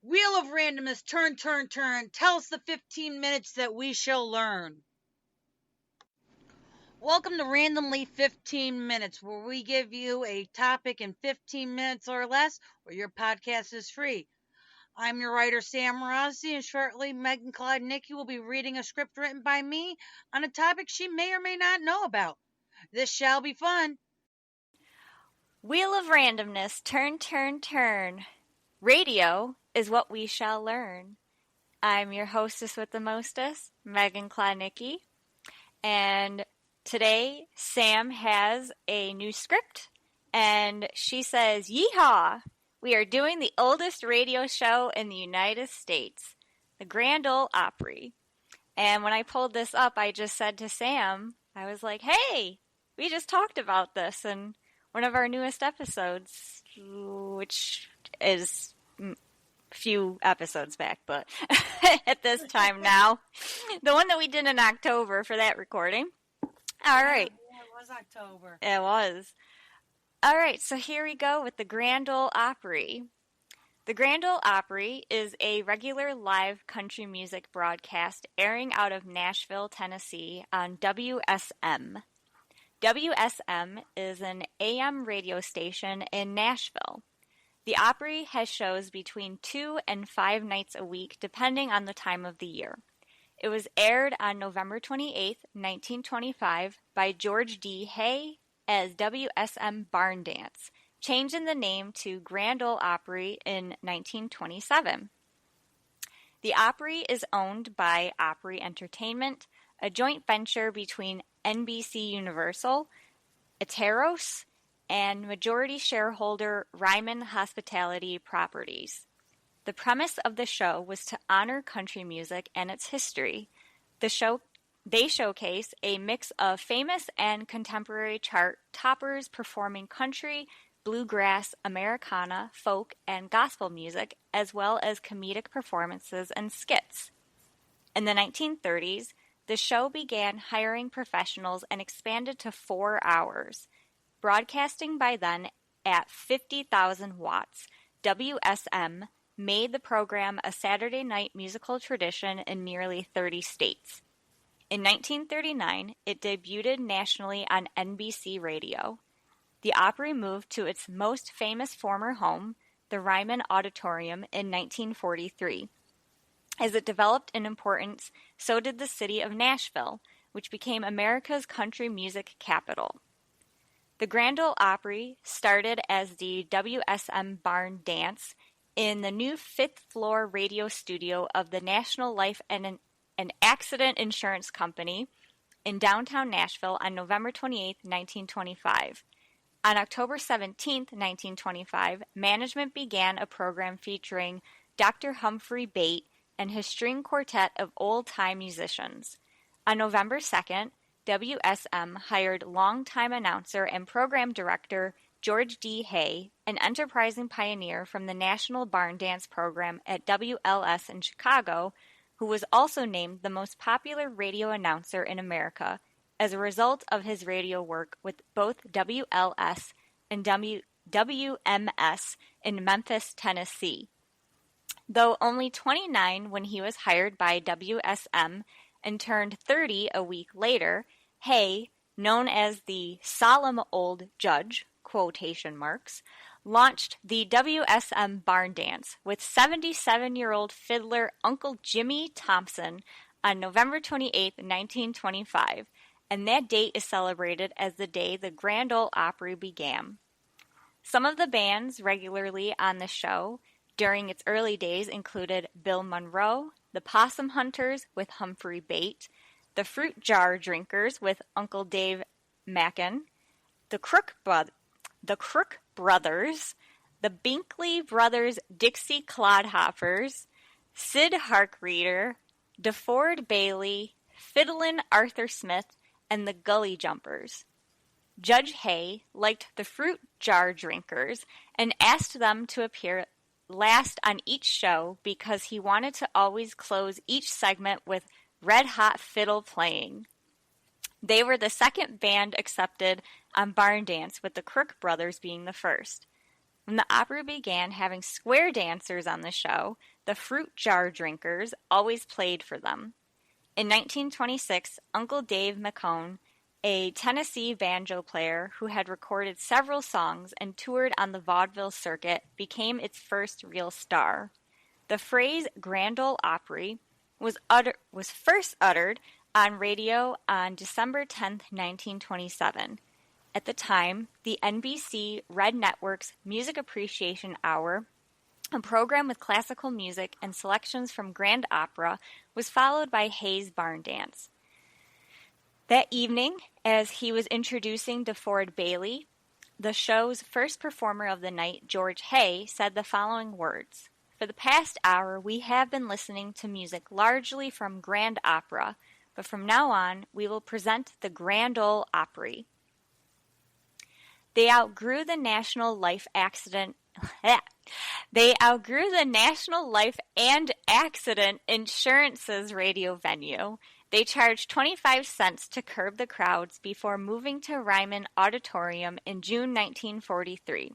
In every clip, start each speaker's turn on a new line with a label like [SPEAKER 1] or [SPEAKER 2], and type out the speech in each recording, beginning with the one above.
[SPEAKER 1] Wheel of randomness, turn, turn, turn. Tell us the 15 minutes that we shall learn. Welcome to Randomly 15 Minutes, where we give you a topic in 15 minutes or less, or your podcast is free. I'm your writer, Sam Rossi, and shortly Megan Claude Nicky will be reading a script written by me on a topic she may or may not know about. This shall be fun.
[SPEAKER 2] Wheel of randomness, turn, turn, turn. Radio is what we shall learn. I'm your hostess with the mostest, Megan Klodnicki, and today Sam has a new script, and she says, "Yeehaw! We are doing the oldest radio show in the United States, the Grand Ole Opry." And when I pulled this up, I just said to Sam, I was like, "Hey, we just talked about this in one of our newest episodes," which is a few episodes back, but at this time now, the one that we did in October for that recording. All right.
[SPEAKER 1] Yeah, it was October.
[SPEAKER 2] It was. All right, so here we go with the Grand Ole Opry. The Grand Ole Opry is a regular live country music broadcast airing out of Nashville, Tennessee on WSM. WSM is an AM radio station in Nashville. The Opry has shows between 2 and 5 nights a week, depending on the time of the year. It was aired on November 28, 1925, by George D. Hay as WSM Barn Dance, changing the name to Grand Ole Opry in 1927. The Opry is owned by Opry Entertainment, a joint venture between NBC Universal, Ateros, and majority shareholder Ryman Hospitality Properties. The premise of the show was to honor country music and its history. They showcase a mix of famous and contemporary chart toppers performing country, bluegrass, Americana, folk, and gospel music, as well as comedic performances and skits. In the 1930s, the show began hiring professionals and expanded to 4 hours. Broadcasting by then at 50,000 watts, WSM made the program a Saturday night musical tradition in nearly 30 states. In 1939, it debuted nationally on NBC Radio. The Opry moved to its most famous former home, the Ryman Auditorium, in 1943. As it developed in importance, so did the city of Nashville, which became America's country music capital. The Grand Ole Opry started as the WSM Barn Dance in the new fifth-floor radio studio of the National Life and Accident Insurance Company in downtown Nashville on November 28, 1925. On October 17, 1925, management began a program featuring Dr. Humphrey Bate and his string quartet of old-time musicians. On November 2nd, WSM hired longtime announcer and program director George D. Hay, an enterprising pioneer from the National Barn Dance program at WLS in Chicago, who was also named the most popular radio announcer in America as a result of his radio work with both WLS and WMS in Memphis, Tennessee. Though only 29 when he was hired by WSM and turned 30 a week later, Hay, known as the solemn old judge, quotation marks, launched the WSM Barn Dance with 77-year-old fiddler Uncle Jimmy Thompson on November 28, 1925, and that date is celebrated as the day the Grand Ole Opry began. Some of the bands regularly on the show during its early days included Bill Monroe, the Possum Hunters with Humphrey Bate, the Fruit Jar Drinkers with Uncle Dave Mackin, the Crook Brothers, the Binkley Brothers Dixie Clodhoppers, Sid Harkreader, DeFord Bailey, Fiddlin' Arthur Smith, and the Gully Jumpers. Judge Hay liked the Fruit Jar Drinkers and asked them to appear last on each show because he wanted to always close each segment with red-hot fiddle playing. They were the second band accepted on Barn Dance, with the Crook Brothers being the first. When the Opry began having square dancers on the show, the fruit jar drinkers always played for them. In 1926, Uncle Dave McCone, a Tennessee banjo player who had recorded several songs and toured on the vaudeville circuit, became its first real star. The phrase Grand Ole Opry was first uttered on radio on December 10, 1927. At the time, the NBC Red Network's Music Appreciation Hour, a program with classical music and selections from grand opera, was followed by Hay's Barn Dance. That evening, as he was introducing DeFord Bailey, the show's first performer of the night, George Hay, said the following words: "For the past hour, we have been listening to music largely from grand opera, but from now on, we will present the Grand Ole Opry." They outgrew the National Life Accident and Accident Insurance's radio venue. They charged 25 cents to curb the crowds before moving to Ryman Auditorium in June 1943.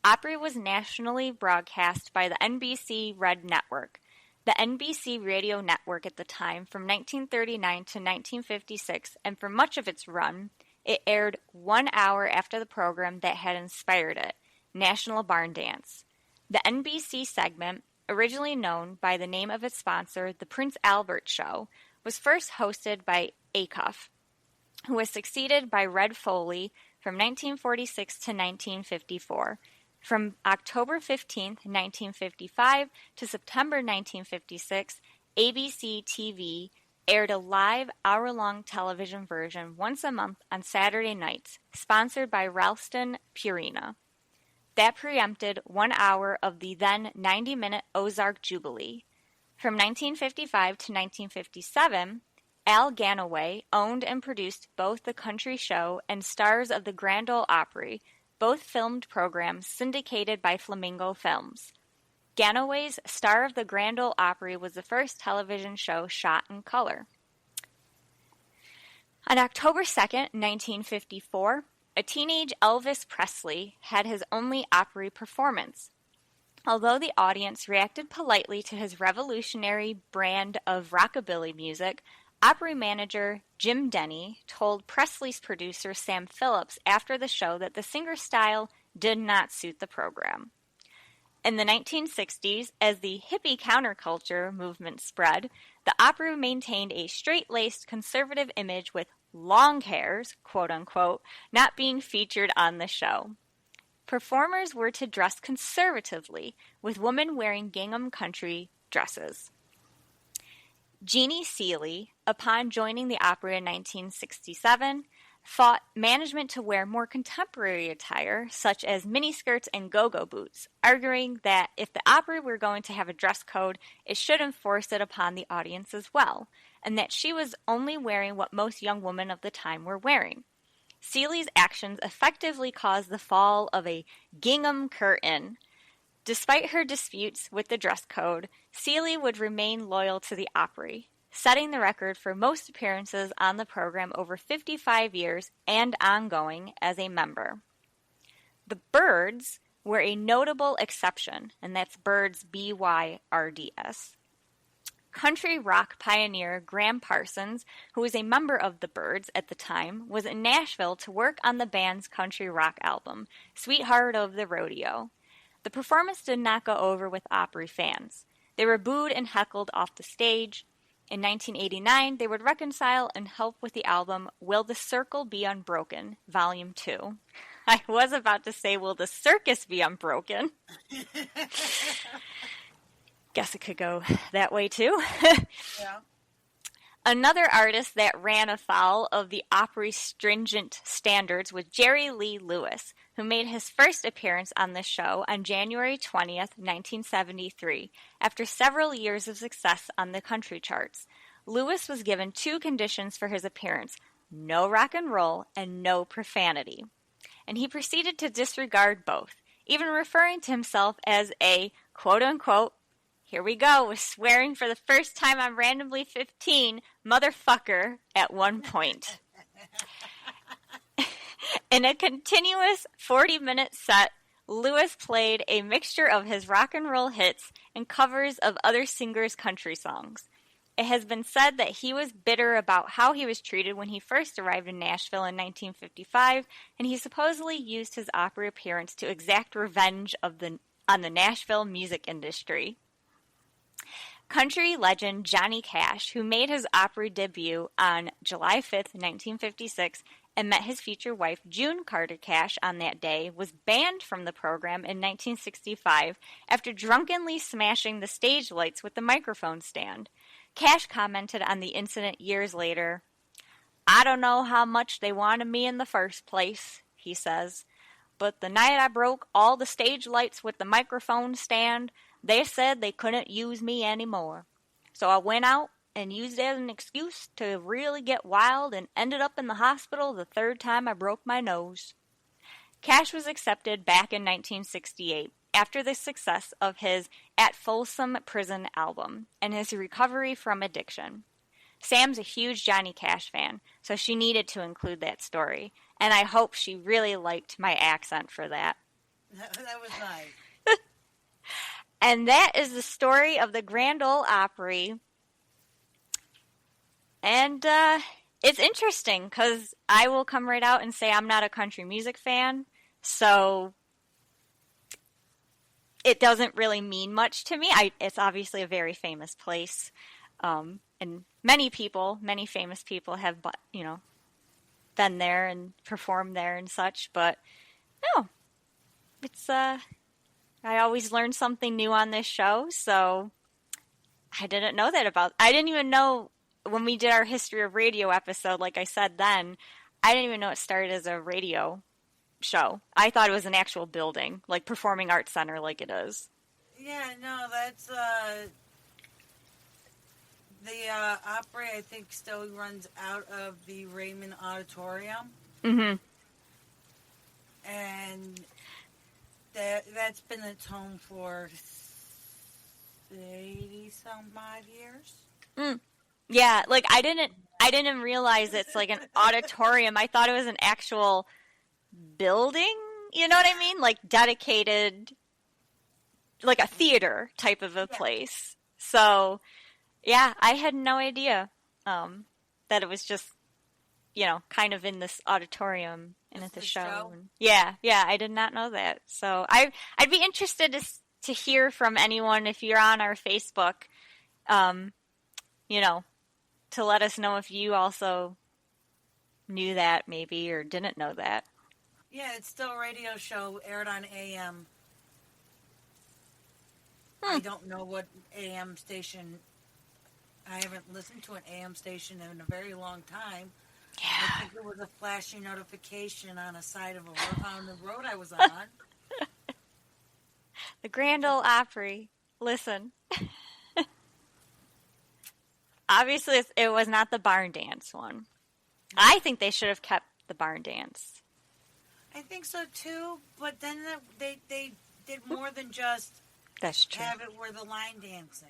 [SPEAKER 2] Opry was nationally broadcast by the NBC Red Network. The NBC radio network at the time, from 1939 to 1956, and for much of its run, it aired 1 hour after the program that had inspired it, National Barn Dance. The NBC segment, originally known by the name of its sponsor, The Prince Albert Show, was first hosted by Acuff, who was succeeded by Red Foley from 1946 to 1954. From October 15, 1955 to September 1956, ABC TV aired a live hour-long television version once a month on Saturday nights, sponsored by Ralston Purina. That preempted 1 hour of the then 90-minute Ozark Jubilee. From 1955 to 1957, Al Ganaway owned and produced both the country show and Stars of the Grand Ole Opry, both filmed programs syndicated by Flamingo Films. Ganaway's Star of the Grand Ole Opry was the first television show shot in color. On October 2, 1954, a teenage Elvis Presley had his only Opry performance. Although the audience reacted politely to his revolutionary brand of rockabilly music, Opry manager Jim Denny told Presley's producer Sam Phillips after the show that the singer's style did not suit the program. In the 1960s, as the hippie counterculture movement spread, the Opry maintained a straight-laced conservative image with long hairs, quote-unquote, not being featured on the show. Performers were to dress conservatively, with women wearing gingham country dresses. Jeannie Seely, upon joining the Opry in 1967, fought management to wear more contemporary attire, such as miniskirts and go-go boots, arguing that if the Opry were going to have a dress code, it should enforce it upon the audience as well, and that she was only wearing what most young women of the time were wearing. Seely's actions effectively caused the fall of a gingham curtain. Despite her disputes with the dress code, Seely would remain loyal to the Opry, setting the record for most appearances on the program over 55 years and ongoing as a member. The Byrds were a notable exception, and that's Byrds, B-Y-R-D-S. Country rock pioneer Graham Parsons, who was a member of the Byrds at the time, was in Nashville to work on the band's country rock album, Sweetheart of the Rodeo. The performance did not go over with Opry fans. They were booed and heckled off the stage. In 1989, they would reconcile and help with the album Will the Circle Be Unbroken, Volume 2. I was about to say, Will the Circus Be Unbroken? Guess it could go that way too.
[SPEAKER 1] Yeah.
[SPEAKER 2] Another artist that ran afoul of the Opry's stringent standards was Jerry Lee Lewis, who made his first appearance on the show on January 20th, 1973, after several years of success on the country charts. Lewis was given 2 conditions for his appearance: no rock and roll and no profanity. And he proceeded to disregard both, even referring to himself as a quote-unquote, here we go, with swearing for the first time on Randomly 15, motherfucker, at one point. In a continuous 40-minute set, Lewis played a mixture of his rock and roll hits and covers of other singers' country songs. It has been said that he was bitter about how he was treated when he first arrived in Nashville in 1955, and he supposedly used his Opry appearance to exact revenge on the Nashville music industry. Country legend Johnny Cash, who made his Opry debut on July 5th, 1956, and met his future wife June Carter Cash on that day, was banned from the program in 1965 after drunkenly smashing the stage lights with the microphone stand. Cash commented on the incident years later. "I don't know how much they wanted me in the first place," he says, "but the night I broke all the stage lights with the microphone stand, they said they couldn't use me anymore. So I went out and used it as an excuse to really get wild and ended up in the hospital the third time I broke my nose." Cash was accepted back in 1968 after the success of his At Folsom Prison album and his recovery from addiction. Sam's a huge Johnny Cash fan, so she needed to include that story, and I hope she really liked my accent for that.
[SPEAKER 1] That was nice.
[SPEAKER 2] And that is the story of the Grand Ole Opry. And it's interesting because I will come right out and say I'm not a country music fan, so it doesn't really mean much to me. It's obviously a very famous place, and many famous people have, been there and performed there and such. But no, it's I always learn something new on this show, so I didn't know that about. I didn't even know when we did our history of radio episode. Like I said then, I didn't even know it started as a radio show. I thought it was an actual building, like Performing Arts Center, like it is.
[SPEAKER 1] Yeah, no, that's the Opry. I think still runs out of the Raymond Auditorium,
[SPEAKER 2] Mm-hmm.
[SPEAKER 1] and that's been its home for 80-some odd years.
[SPEAKER 2] Mm. Yeah, like I didn't realize it's like an auditorium. I thought it was an actual building, you know what I mean? Like dedicated, like a theater type of a place. So, yeah, I had no idea that it was just, kind of in this auditorium and at the show. And yeah, I did not know that. So I'd be interested to hear from anyone if you're on our Facebook, to let us know if you also knew that maybe or didn't know that.
[SPEAKER 1] Yeah, it's still a radio show aired on AM. I don't know what AM station. I haven't listened to an AM station in a very long time.
[SPEAKER 2] Yeah.
[SPEAKER 1] I think it was a flashing notification on a side of on the road I was on.
[SPEAKER 2] The Grand Ole Opry. Listen. Obviously, it was not the barn dance one. I think they should have kept the barn dance.
[SPEAKER 1] I think so too, but then they did more than just
[SPEAKER 2] That's true.
[SPEAKER 1] have it where the line dancing.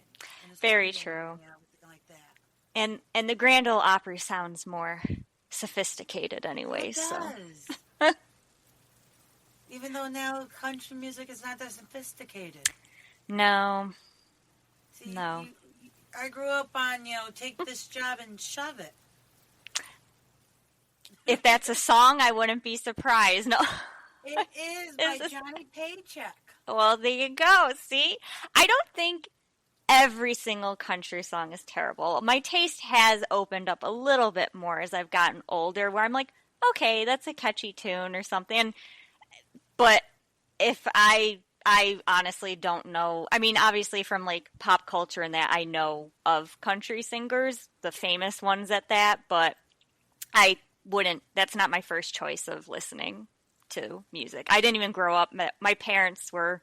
[SPEAKER 2] Very true.
[SPEAKER 1] Like that.
[SPEAKER 2] And the Grand Ole Opry sounds more sophisticated anyway.
[SPEAKER 1] It
[SPEAKER 2] so
[SPEAKER 1] does. Even though now country music is not that sophisticated.
[SPEAKER 2] No.
[SPEAKER 1] See,
[SPEAKER 2] No.
[SPEAKER 1] I grew up on, take this job and shove it.
[SPEAKER 2] If that's a song, I wouldn't be surprised. No.
[SPEAKER 1] It is by Johnny Paycheck.
[SPEAKER 2] Well, there you go. See? I don't think every single country song is terrible. My taste has opened up a little bit more as I've gotten older, where I'm like, okay, that's a catchy tune or something. But if I honestly don't know. I mean, obviously from like pop culture and that, I know of country singers, the famous ones at that, but I wouldn't, that's not my first choice of listening to music. I didn't even grow up. My parents were,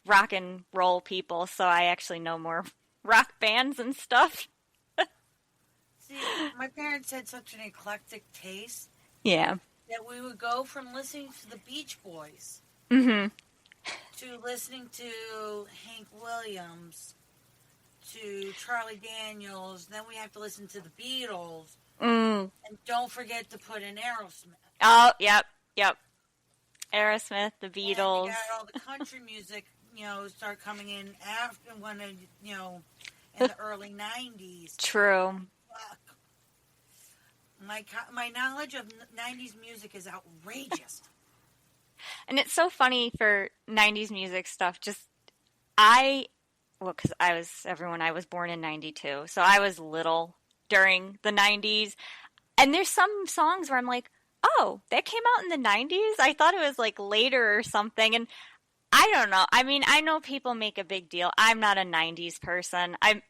[SPEAKER 2] rock and roll people, so I actually know more rock bands and stuff.
[SPEAKER 1] See, my parents had such an eclectic taste.
[SPEAKER 2] Yeah.
[SPEAKER 1] That we would go from listening to the Beach Boys
[SPEAKER 2] Mm-hmm.
[SPEAKER 1] to listening to Hank Williams to Charlie Daniels. Then we have to listen to the Beatles.
[SPEAKER 2] Mm.
[SPEAKER 1] And don't forget to put in Aerosmith.
[SPEAKER 2] Oh, yep. Aerosmith, the
[SPEAKER 1] And you
[SPEAKER 2] Beatles.
[SPEAKER 1] got all the country music, start coming in after when in the early '90s.
[SPEAKER 2] True.
[SPEAKER 1] Fuck. My knowledge of '90s music is outrageous.
[SPEAKER 2] And it's so funny for 90s music stuff. Because I was born in 92. So I was little during the 90s. And there's some songs where I'm like, oh, that came out in the 90s? I thought it was like later or something. And I don't know. I mean, I know people make a big deal. I'm not a 90s person. I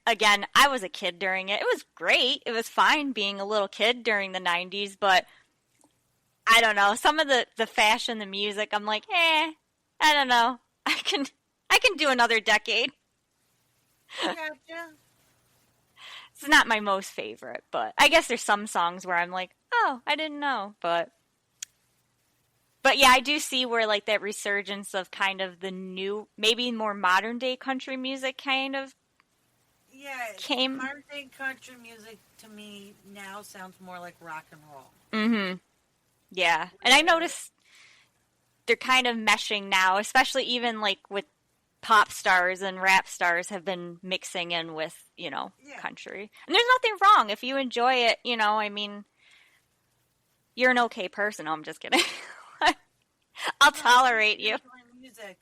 [SPEAKER 2] was a kid during it. It was great. It was fine being a little kid during the 90s, but I don't know. Some of the fashion, the music, I'm like, I don't know. I can do another decade.
[SPEAKER 1] Gotcha.
[SPEAKER 2] It's not my most favorite, but I guess there's some songs where I'm like, oh, I didn't know. But yeah, I do see where like that resurgence of kind of the new, maybe more modern day country music kind of came.
[SPEAKER 1] Modern day country music to me now sounds more like rock and roll.
[SPEAKER 2] Mm-hmm. Yeah. And I noticed they're kind of meshing now, especially even like with pop stars and rap stars have been mixing in with, country. And there's nothing wrong if you enjoy it, I mean, you're an okay person. No, I'm just kidding. I'll tolerate you.
[SPEAKER 1] Music.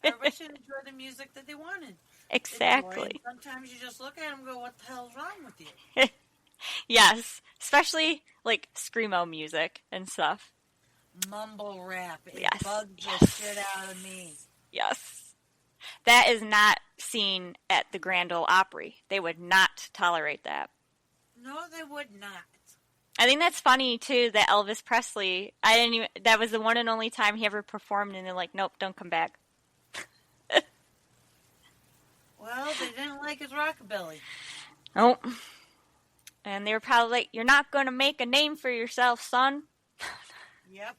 [SPEAKER 1] Everybody should enjoy the music that they wanted.
[SPEAKER 2] Exactly.
[SPEAKER 1] Sometimes you just look at them and go, what the hell's wrong with you?
[SPEAKER 2] Yes. Especially like screamo music and stuff.
[SPEAKER 1] Mumble rap. It
[SPEAKER 2] Yes.
[SPEAKER 1] bugs the shit out of me.
[SPEAKER 2] Yes. That is not seen at the Grand Ole Opry. They would not tolerate that.
[SPEAKER 1] No, they would not.
[SPEAKER 2] I think that's funny too that Elvis Presley, that was the one and only time he ever performed and they're like, nope, don't come back.
[SPEAKER 1] Well, they didn't like his rockabilly.
[SPEAKER 2] Nope. And they were probably like, you're not going to make a name for yourself, son.
[SPEAKER 1] Yep.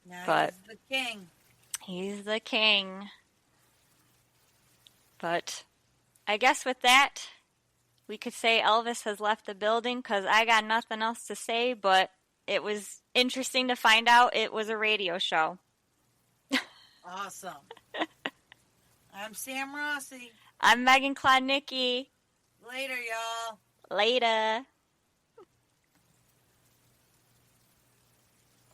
[SPEAKER 1] Now
[SPEAKER 2] But
[SPEAKER 1] he's the king.
[SPEAKER 2] He's the king. But I guess with that, we could say Elvis has left the building because I got nothing else to say, but it was interesting to find out it was a radio show.
[SPEAKER 1] Awesome. I'm Sam Rossi.
[SPEAKER 2] I'm Megan Klodnicki.
[SPEAKER 1] Later, y'all.
[SPEAKER 2] Later.